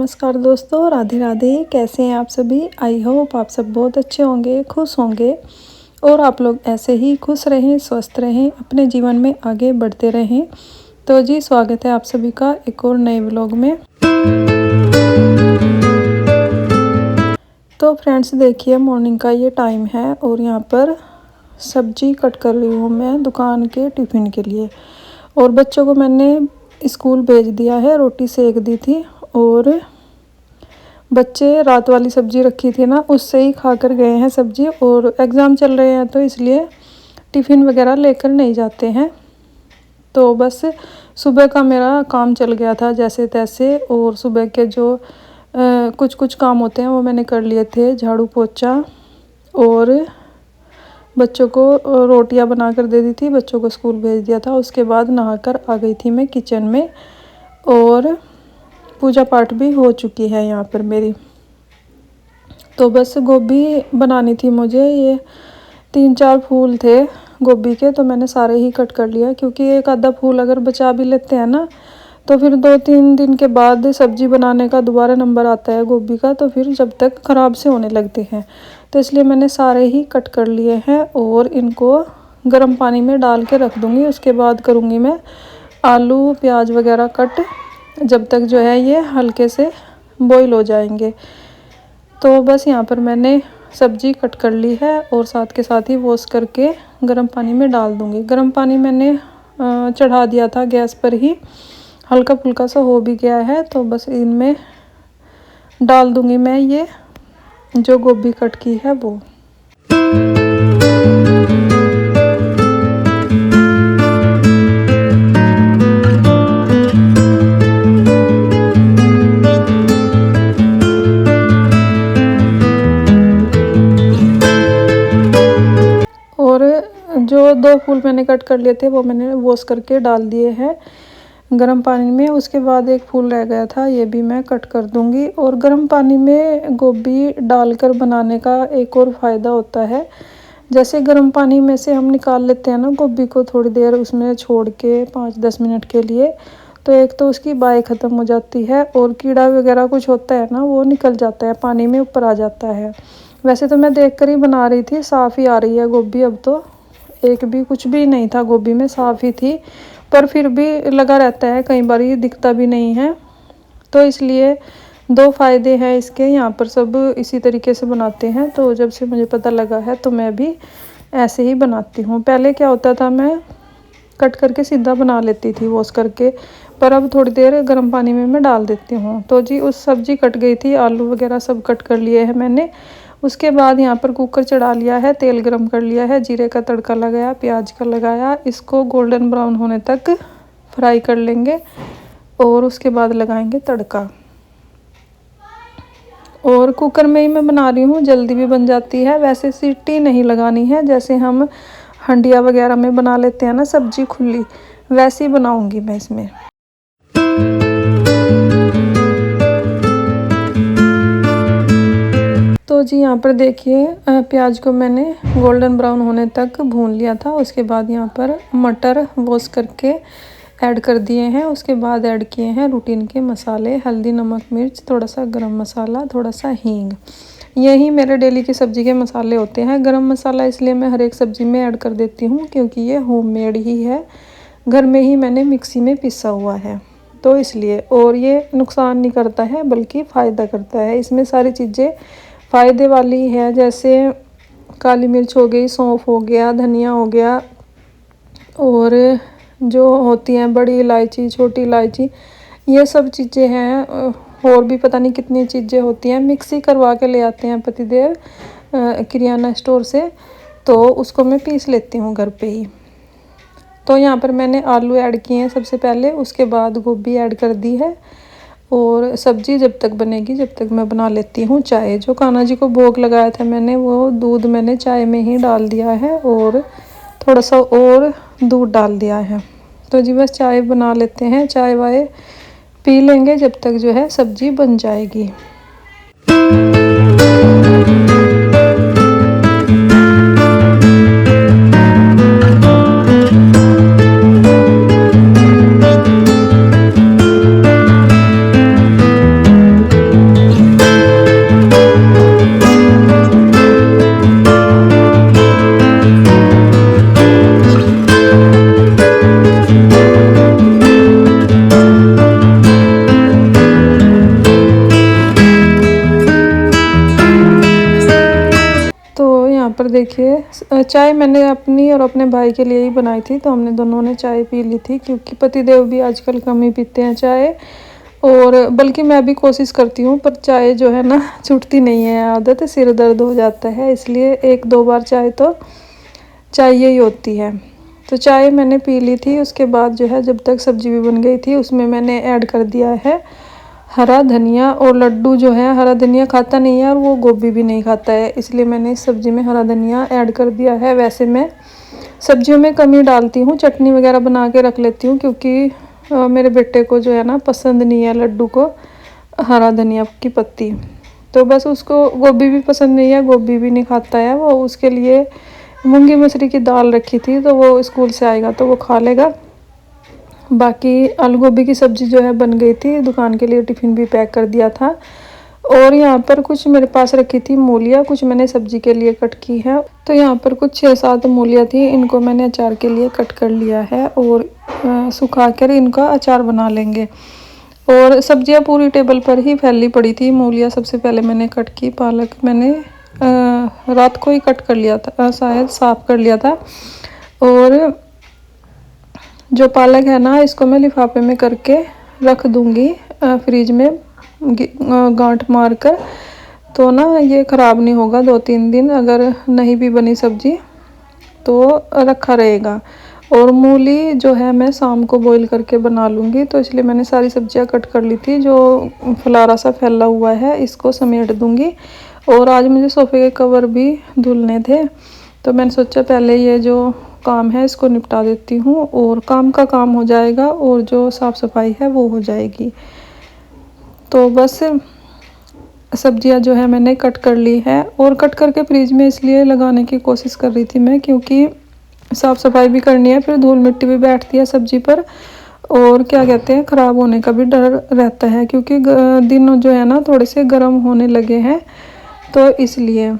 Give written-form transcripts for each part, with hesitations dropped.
नमस्कार दोस्तों, राधे राधे। कैसे हैं आप सभी? आई होप आप सब बहुत अच्छे होंगे, खुश होंगे और आप लोग ऐसे ही खुश रहें, स्वस्थ रहें, अपने जीवन में आगे बढ़ते रहें। तो जी स्वागत है आप सभी का एक और नए व्लॉग में। तो फ्रेंड्स देखिए, मॉर्निंग का ये टाइम है और यहाँ पर सब्जी कट कर रही हूँ मैं दुकान के टिफ़िन के लिए। और बच्चों को मैंने स्कूल भेज दिया है, रोटी सेक दी थी और बच्चे रात वाली सब्जी रखी थी ना, उससे ही खा कर गए हैं सब्जी। और एग्ज़ाम चल रहे हैं तो इसलिए टिफ़िन वगैरह लेकर नहीं जाते हैं। तो बस सुबह का मेरा काम चल गया था जैसे तैसे, और सुबह के जो कुछ कुछ काम होते हैं वो मैंने कर लिए थे, झाड़ू पोछा और बच्चों को रोटियां बना कर दे दी थी, बच्चों को स्कूल भेज दिया था। उसके बाद नहाकर आ गई थी मैं किचन में और पूजा पाठ भी हो चुकी है यहाँ पर मेरी। तो बस गोभी बनानी थी मुझे, ये 3-4 फूल थे गोभी के, तो मैंने सारे ही कट कर लिया, क्योंकि एक आधा फूल अगर बचा भी लेते हैं ना तो फिर 2-3 दिन के बाद सब्जी बनाने का दोबारा नंबर आता है गोभी का, तो फिर जब तक ख़राब से होने लगते हैं। तो इसलिए मैंने सारे ही कट कर लिए हैं और इनको गर्म पानी में डाल के रख दूँगी। उसके बाद करूँगी मैं आलू प्याज वगैरह कट, जब तक जो है ये हल्के से बॉईल हो जाएंगे। तो बस यहाँ पर मैंने सब्जी कट कर ली है और साथ के साथ ही वॉश करके गर्म पानी में डाल दूँगी। गर्म पानी मैंने चढ़ा दिया था गैस पर ही, हल्का फुल्का सा हो भी गया है। तो बस इनमें डाल दूँगी मैं ये जो गोभी कट की है वो। जो 2 फूल मैंने कट कर लिए थे वो मैंने वॉश करके डाल दिए हैं गर्म पानी में। उसके बाद एक फूल रह गया था, ये भी मैं कट कर दूंगी। और गर्म पानी में गोभी डालकर बनाने का एक और फ़ायदा होता है, जैसे गर्म पानी में से हम निकाल लेते हैं ना गोभी को थोड़ी देर उसमें छोड़ के 5-10 मिनट के लिए, तो एक तो उसकी बाई ख़त्म हो जाती है और कीड़ा वगैरह कुछ होता है ना वो निकल जाता है, पानी में ऊपर आ जाता है। वैसे तो मैं देख कर ही बना रही थी, साफ़ ही आ रही है गोभी, अब तो एक भी कुछ भी नहीं था गोभी में, साफ़ ही थी, पर फिर भी लगा रहता है, कई बार ये दिखता भी नहीं है। तो इसलिए 2 फ़ायदे हैं इसके, यहाँ पर सब इसी तरीके से बनाते हैं। तो जब से मुझे पता लगा है तो मैं भी ऐसे ही बनाती हूँ। पहले क्या होता था, मैं कट करके सीधा बना लेती थी वॉश करके, पर अब थोड़ी देर गर्म पानी में मैं डाल देती हूँ। तो जी उस सब्जी कट गई थी, आलू वगैरह सब कट कर लिए हैं मैंने। उसके बाद यहाँ पर कुकर चढ़ा लिया है, तेल गरम कर लिया है, जीरे का तड़का लगाया, प्याज का लगाया, इसको गोल्डन ब्राउन होने तक फ्राई कर लेंगे और उसके बाद लगाएंगे तड़का। और कुकर में ही मैं बना रही हूँ, जल्दी भी बन जाती है। वैसे सीटी नहीं लगानी है, जैसे हम हंडिया वगैरह में बना लेते हैं ना सब्जी खुली, वैसे ही बनाऊंगी मैं इसमें। तो जी यहाँ पर देखिए, प्याज को मैंने गोल्डन ब्राउन होने तक भून लिया था। उसके बाद यहाँ पर मटर वॉश करके ऐड कर दिए हैं। उसके बाद ऐड किए हैं रूटीन के मसाले, हल्दी, नमक, मिर्च, थोड़ा सा गरम मसाला, थोड़ा सा हींग। यही मेरे डेली की सब्ज़ी के मसाले होते हैं। गरम मसाला इसलिए मैं हर एक सब्ज़ी में ऐड कर देती हूँ क्योंकि ये होममेड ही है, घर में ही मैंने मिक्सी में पिसा हुआ है, तो इसलिए। और ये नुकसान नहीं करता है बल्कि फ़ायदा करता है। इसमें सारी चीज़ें फ़ायदे वाली है, जैसे काली मिर्च हो गई, सौंफ हो गया, धनिया हो गया, और जो होती हैं बड़ी इलायची, छोटी इलायची, ये सब चीज़ें हैं। और भी पता नहीं कितनी चीज़ें होती हैं। मिक्सी करवा के ले आते हैं पतिदेव किराना स्टोर से, तो उसको मैं पीस लेती हूँ घर पे ही। तो यहाँ पर मैंने आलू ऐड किए हैं सबसे पहले, उसके बाद गोभी ऐड कर दी है। और सब्ज़ी जब तक बनेगी जब तक मैं बना लेती हूँ चाय। जो कान्हा जी को भोग लगाया था मैंने, वो दूध मैंने चाय में ही डाल दिया है और थोड़ा सा और दूध डाल दिया है। तो जी बस चाय बना लेते हैं, चाय वाय पी लेंगे जब तक जो है सब्ज़ी बन जाएगी। चाय मैंने अपनी और अपने भाई के लिए ही बनाई थी, तो हमने दोनों ने चाय पी ली थी क्योंकि पतिदेव भी आजकल कम ही पीते हैं चाय। और बल्कि मैं भी कोशिश करती हूँ, पर चाय जो है ना छूटती नहीं है आदत, सिर दर्द हो जाता है, इसलिए 1-2 बार चाय तो चाहिए ही होती है। तो चाय मैंने पी ली थी। उसके बाद जो है जब तक सब्जी भी बन गई थी उसमें मैंने ऐड कर दिया है हरा धनिया। और लड्डू जो है हरा धनिया खाता नहीं है और वो गोभी भी नहीं खाता है, इसलिए मैंने इस सब्ज़ी में हरा धनिया ऐड कर दिया है। वैसे मैं सब्जियों में कम ही डालती हूँ, चटनी वगैरह बना के रख लेती हूँ क्योंकि मेरे बेटे को जो है ना पसंद नहीं है लड्डू को हरा धनिया की पत्ती। तो बस उसको गोभी भी पसंद नहीं है, गोभी भी नहीं खाता है वो। उसके लिए मूंगी मसरी की दाल रखी थी, तो वो स्कूल से आएगा तो वो खा लेगा। बाकी आलू गोभी की सब्ज़ी जो है बन गई थी, दुकान के लिए टिफ़िन भी पैक कर दिया था। और यहाँ पर कुछ मेरे पास रखी थी मूलियाँ, कुछ मैंने सब्ज़ी के लिए कट की है। तो यहाँ पर कुछ 6-7 मूलियाँ थी, इनको मैंने अचार के लिए कट कर लिया है और सुखा कर इनका अचार बना लेंगे। और सब्जियाँ पूरी टेबल पर ही फैली पड़ी थी। मूलियाँ सबसे पहले मैंने कट की, पालक मैंने रात को ही कट कर लिया था, शायद साफ़ कर लिया था। और जो पालक है ना इसको मैं लिफाफे में करके रख दूँगी फ्रिज में गांठ मार कर, तो ना ये ख़राब नहीं होगा 2-3 दिन, अगर नहीं भी बनी सब्ज़ी तो रखा रहेगा। और मूली जो है मैं शाम को बॉईल करके बना लूँगी, तो इसलिए मैंने सारी सब्जियां कट कर ली थी। जो फलारा सा फैला हुआ है इसको समेट दूँगी। और आज मुझे सोफ़े के कवर भी धुलने थे, तो मैंने सोचा पहले ये जो काम है इसको निपटा देती हूँ और काम का काम हो जाएगा और जो साफ़ सफाई है वो हो जाएगी। तो बस सब्जियां जो है मैंने कट कर ली है और कट करके फ्रिज में इसलिए लगाने की कोशिश कर रही थी मैं क्योंकि साफ़ सफाई भी करनी है, फिर धूल मिट्टी भी बैठती है सब्जी पर और क्या कहते हैं ख़राब होने का भी डर रहता है क्योंकि दिन जो है ना थोड़े से गर्म होने लगे हैं, तो इसलिए।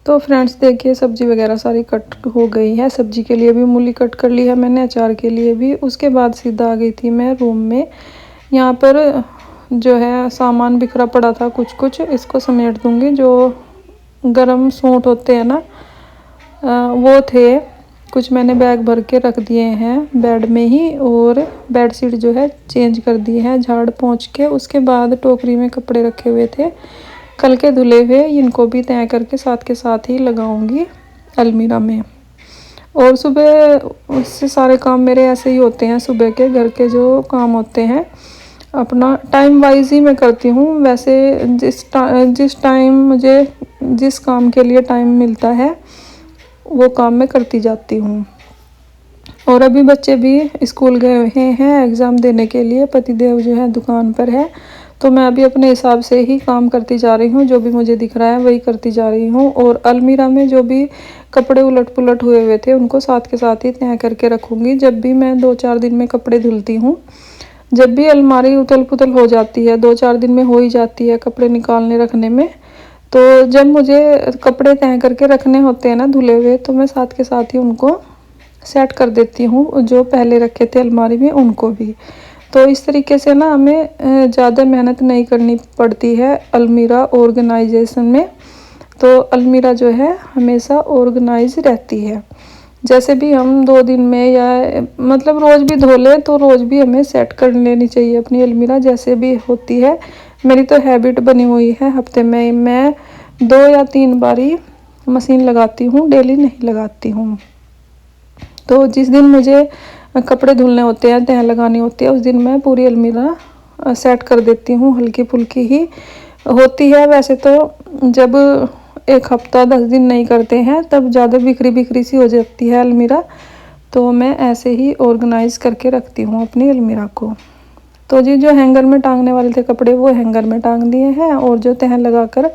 तो फ्रेंड्स देखिए सब्जी वगैरह सारी कट हो गई है। सब्जी के लिए भी मूली कट कर ली है मैंने, अचार के लिए भी। उसके बाद सीधा आ गई थी मैं रूम में। यहाँ पर जो है सामान बिखरा पड़ा था कुछ कुछ, इसको समेट दूँगी। जो गरम सूट होते हैं ना वो थे कुछ, मैंने बैग भर के रख दिए हैं बेड में ही। और बेडशीट जो है चेंज कर दी है झाड़ पोंछ के। उसके बाद टोकरी में कपड़े रखे हुए थे कल के धुले हुए, इनको भी तय करके साथ के साथ ही लगाऊंगी अलमीरा में। और सुबह उससे सारे काम मेरे ऐसे ही होते हैं, सुबह के घर के जो काम होते हैं अपना टाइम वाइज ही मैं करती हूँ। वैसे जिस टाइम मुझे जिस काम के लिए टाइम मिलता है वो काम मैं करती जाती हूँ। और अभी बच्चे भी स्कूल गए हुए हैं एग्ज़ाम देने के लिए, पतिदेव जो है दुकान पर है, तो मैं अभी अपने हिसाब से ही काम करती जा रही हूँ। जो भी मुझे दिख रहा है वही करती जा रही हूँ। और अलमीरा में जो भी कपड़े उलट पुलट हुए हुए थे उनको साथ के साथ ही तय करके रखूँगी। जब भी मैं 2-4 दिन में कपड़े धुलती हूँ, जब भी अलमारी उथल पुथल हो जाती है, 2-4 दिन में हो ही जाती है कपड़े निकालने रखने में, तो जब मुझे कपड़े तय करके रखने होते हैं ना धुले हुए, तो मैं साथ के साथ ही उनको सेट कर देती हूँ, जो पहले रखे थे अलमारी में उनको भी। तो इस तरीके से ना हमें ज़्यादा मेहनत नहीं करनी पड़ती है अलमीरा ऑर्गेनाइजेशन में। तो अलमीरा जो है हमेशा ऑर्गेनाइज रहती है। जैसे भी हम 2 दिन में या मतलब रोज़ भी धो लें तो रोज़ भी हमें सेट कर लेनी चाहिए अपनी अलमीरा, जैसे भी होती है। मेरी तो हैबिट बनी हुई है, हफ्ते में मैं 2 या 3 बारी मशीन लगाती हूँ, डेली नहीं लगाती हूँ। तो जिस दिन मुझे कपड़े धुलने होते हैं, तह लगानी होती है, उस दिन मैं पूरी अलमीरा सेट कर देती हूँ। हल्की फुल्की ही होती है वैसे तो, जब एक हफ्ता 10 दिन नहीं करते हैं तब ज़्यादा बिखरी बिखरी सी हो जाती है अलमीरा। तो मैं ऐसे ही ऑर्गेनाइज़ करके रखती हूँ अपनी अलमीरा को। तो जी जो हैंगर में टांगने वाले थे कपड़े वो हैंगर में टांग दिए हैं, और जो तह लगा कर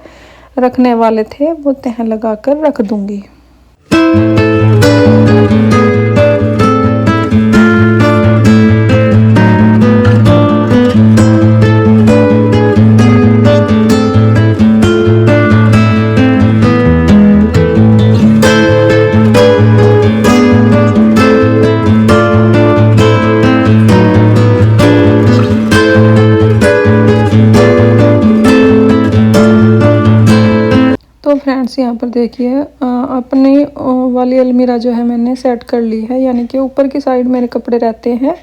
रखने वाले थे वो तह लगा कर रख दूँगी। तो फ्रेंड्स यहाँ पर देखिए अपनी वाली अलमीरा जो है मैंने सेट कर ली है, यानी कि ऊपर की साइड मेरे कपड़े रहते हैं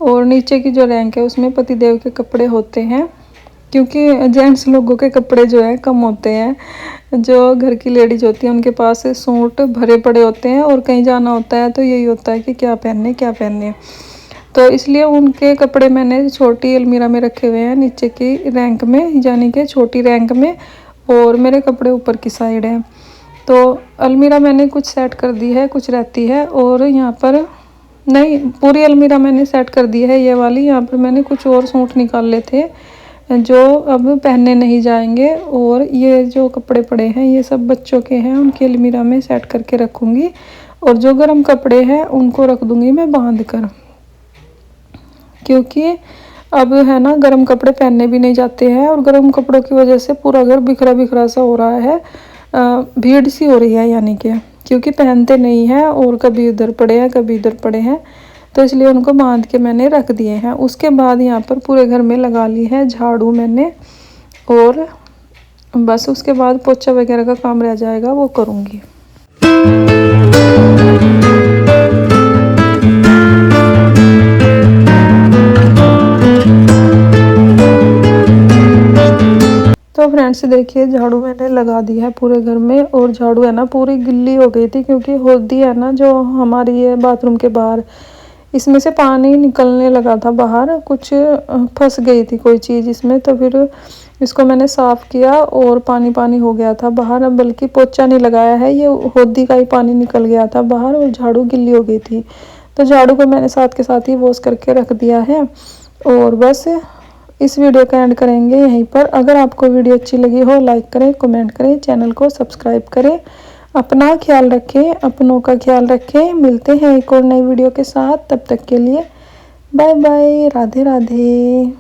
और नीचे की जो रैंक है उसमें पतिदेव के कपड़े होते हैं, क्योंकि जेंट्स लोगों के कपड़े जो है कम होते हैं। जो घर की लेडीज होती है उनके पास सूट भरे पड़े होते हैं और कहीं जाना होता है तो यही होता है कि क्या पहनने क्या पहनने। तो इसलिए उनके कपड़े मैंने छोटी अलमीरा में रखे हुए हैं नीचे की रैंक में, यानी कि छोटी रैंक में, और मेरे कपड़े ऊपर की साइड हैं। तो अलमीरा मैंने कुछ सेट कर दी है, कुछ रहती है, और यहाँ पर नहीं पूरी अलमीरा मैंने सेट कर दी है ये वाली। यहाँ पर मैंने कुछ और सूट निकाले थे जो अब पहनने नहीं जाएंगे, और ये जो कपड़े पड़े हैं ये सब बच्चों के हैं, उनकी अलमीरा में सेट करके रखूँगी, और जो गर्म कपड़े हैं उनको रख दूँगी मैं बांध कर, क्योंकि अब है ना गर्म कपड़े पहनने भी नहीं जाते हैं, और गर्म कपड़ों की वजह से पूरा घर बिखरा बिखरा सा हो रहा है, भीड़ सी हो रही है, यानी कि क्योंकि पहनते नहीं हैं और कभी उधर पड़े हैं कभी इधर पड़े हैं, तो इसलिए उनको बांध के मैंने रख दिए हैं। उसके बाद यहाँ पर पूरे घर में लगा ली है झाड़ू मैंने, और बस उसके बाद पोछा वगैरह का काम रह जाएगा वो करूँगी। तो फ्रेंड्स देखिए झाड़ू मैंने लगा दी है पूरे घर में, और झाड़ू है ना पूरी गिल्ली हो गई थी, क्योंकि होदी है ना जो हमारी ये बाथरूम के बाहर, इसमें से पानी निकलने लगा था बाहर, कुछ फंस गई थी कोई चीज़ इसमें, तो फिर इसको मैंने साफ़ किया और पानी पानी हो गया था बाहर। बल्कि पोछा नहीं लगाया है, ये होदी का ही पानी निकल गया था बाहर और झाड़ू गिल्ली हो गई थी। तो झाड़ू को मैंने साथ के साथ ही वॉश करके रख दिया है, और बस इस वीडियो का एंड करेंगे यहीं पर। अगर आपको वीडियो अच्छी लगी हो लाइक करें, कमेंट करें, चैनल को सब्सक्राइब करें, अपना ख्याल रखें, अपनों का ख्याल रखें। मिलते हैं एक और नई वीडियो के साथ, तब तक के लिए बाय बाय, राधे राधे।